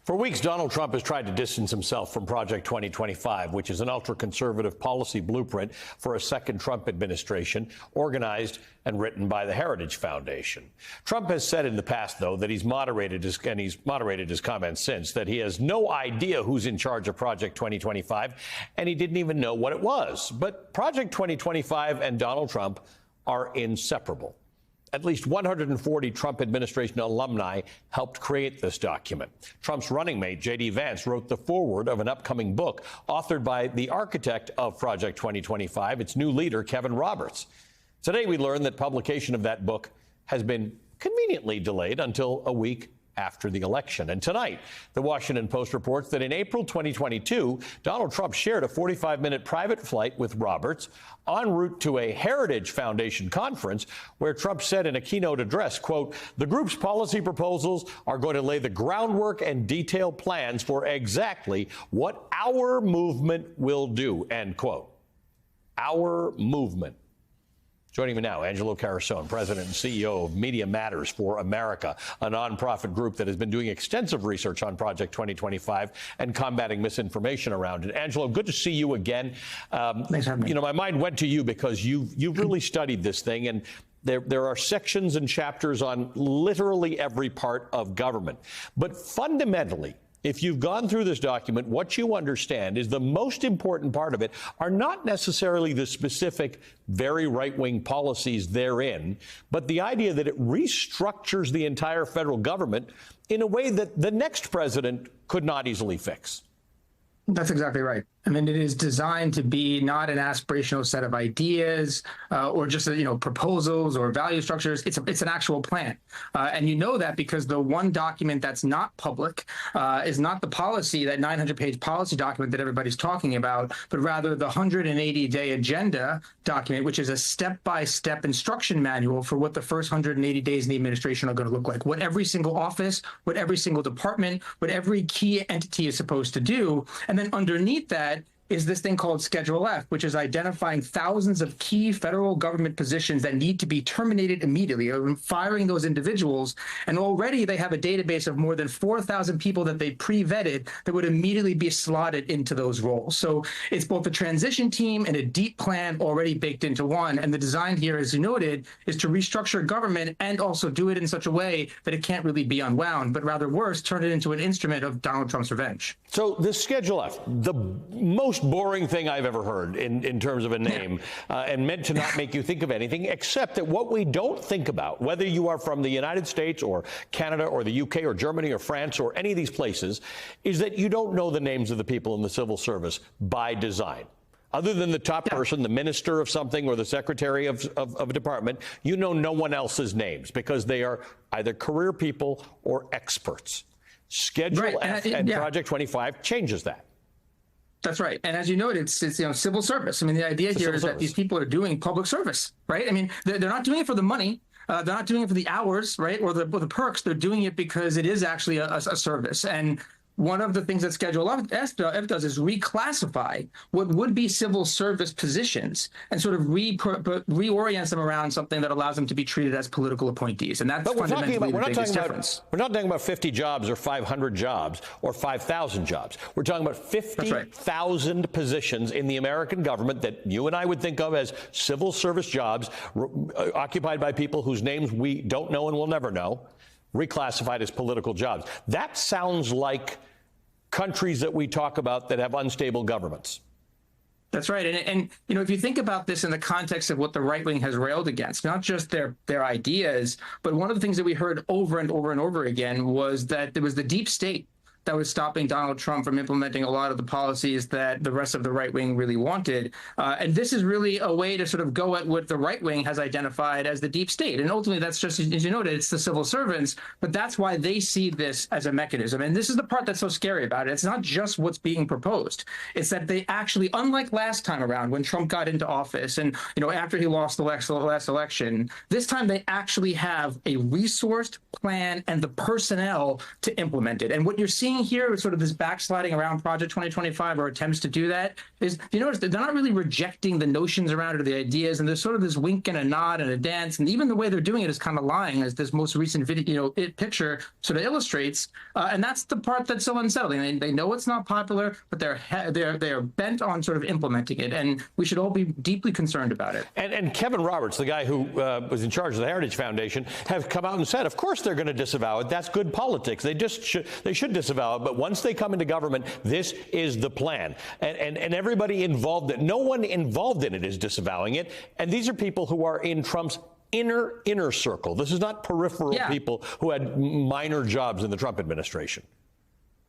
For weeks, Donald Trump has tried to distance himself from Project 2025, which is an ultra-conservative policy blueprint for a second Trump administration, organized and written by the Heritage Foundation. Trump has said in the past, though, that he's moderated his comments since, that he has no idea who's in charge of Project 2025, and he didn't even know what it was. But Project 2025 and Donald Trump are inseparable. At least 140 Trump administration alumni helped create this document. Trump's running mate, J.D. Vance, wrote the foreword of an upcoming book authored by the architect of Project 2025, its new leader, Kevin Roberts. Today, we learned that publication of that book has been conveniently delayed until a week after the election. And tonight, the Washington Post reports that in April 2022, Donald Trump shared a 45-minute private flight with Roberts en route to a Heritage Foundation conference where Trump said in a keynote address, quote, "The group's policy proposals are going to lay the groundwork and detail plans for exactly what our movement will do," end quote. Our movement. Joining me now, Angelo Carusone, President and CEO of Media Matters for America, a nonprofit group that has been doing extensive research on Project 2025 and combating misinformation around it. Angelo, good to see you again. Thanks for having me. You know, my mind went to you because you've really studied this thing, and there are sections and chapters on literally every part of government. But fundamentally, if you've gone through this document, what you understand is the most important part of it are not necessarily the specific, very right-wing policies therein, but the idea that it restructures the entire federal government in a way that the next president could not easily fix. That's exactly right. I mean, it is designed to be not an aspirational set of ideas or just, proposals or value structures. It's an actual plan. And you know that because the one document that's not public is not the policy, that 900-page policy document that everybody's talking about, but rather the 180-day agenda document, which is a step-by-step instruction manual for what the first 180 days in the administration are going to look like, what every single office, what every single department, what every key entity is supposed to do. And then underneath that is this thing called Schedule F, which is identifying thousands of key federal government positions that need to be terminated immediately, or firing those individuals. And already they have a database of more than 4,000 people that they pre-vetted that would immediately be slotted into those roles. So it's both a transition team and a deep plan already baked into one. And the design here, as you noted, is to restructure government and also do it in such a way that it can't really be unwound, but rather worse, turn it into an instrument of Donald Trump's revenge. So this Schedule F, the most boring thing I've ever heard in terms of a name, and meant to not make you think of anything, except that what we don't think about, whether you are from the United States or Canada or the UK or Germany or France or any of these places, is that you don't know the names of the people in the civil service by design. Other than the top person, the minister of something or the secretary of a department, you know no one else's names because they are either career people or experts. Schedule F and Project 25 changes that. That's right. And as you noted, it's civil service. I mean, the idea here is that these people are doing public service, right? I mean, they're not doing it for the money. They're not doing it for the hours, right, or the perks. They're doing it because it is actually a service. And one of the things that Schedule F does is reclassify what would be civil service positions and sort of reorient them around something that allows them to be treated as political appointees. And that's fundamentally the biggest difference. We're not talking about 50 jobs or 500 jobs or 5,000 jobs. We're talking about 50,000 positions in the American government that you and I would think of as civil service jobs occupied by people whose names we don't know and will never know, reclassified as political jobs. That sounds like countries that we talk about that have unstable governments. That's right. And if you think about this in the context of what the right wing has railed against, not just their ideas, but one of the things that we heard over and over and over again was that there was the deep state that was stopping Donald Trump from implementing a lot of the policies that the rest of the right wing really wanted. And this is really a way to sort of go at what the right wing has identified as the deep state. And ultimately, that's just, as you noted, it's the civil servants. But that's why they see this as a mechanism. And this is the part that's so scary about it. It's not just what's being proposed. It's that they actually, unlike last time around when Trump got into office and, after he lost the last election, this time they actually have a resourced plan and the personnel to implement it. And what you're seeing seeing here with sort of this backsliding around Project 2025 or attempts to do that is, you notice that they're not really rejecting the notions around it or the ideas, and there's sort of this wink and a nod and a dance, and even the way they're doing it is kind of lying, as this most recent video, picture sort of illustrates. And that's the part that's so unsettling. They know it's not popular, but they're bent on sort of implementing it, and we should all be deeply concerned about it. And Kevin Roberts, the guy who was in charge of the Heritage Foundation, have come out and said, of course they're going to disavow it. That's good politics. They should disavow it. But once they come into government, this is the plan. And everybody involved, no one involved in it is disavowing it. And these are people who are in Trump's inner circle. This is not peripheral people who had minor jobs in the Trump administration.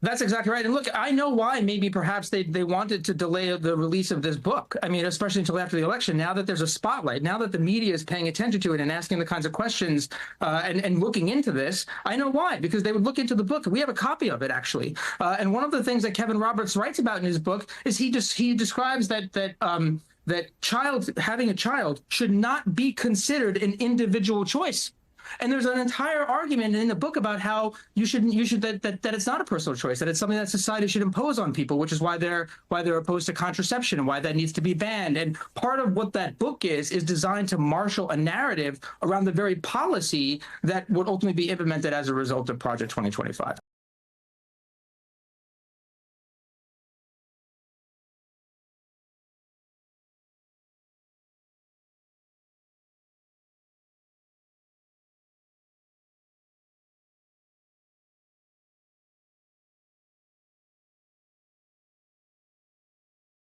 That's exactly right. And look, I know why maybe perhaps they wanted to delay the release of this book. I mean, especially until after the election, now that there's a spotlight, now that the media is paying attention to it and asking the kinds of questions and looking into this, I know why, because they would look into the book. We have a copy of it, actually. And one of the things that Kevin Roberts writes about in his book is he describes that having a child should not be considered an individual choice. And there's an entire argument in the book about how that it's not a personal choice, that it's something that society should impose on people, which is why they're opposed to contraception and why that needs to be banned. And part of what that book is designed to marshal a narrative around the very policy that would ultimately be implemented as a result of Project 2025.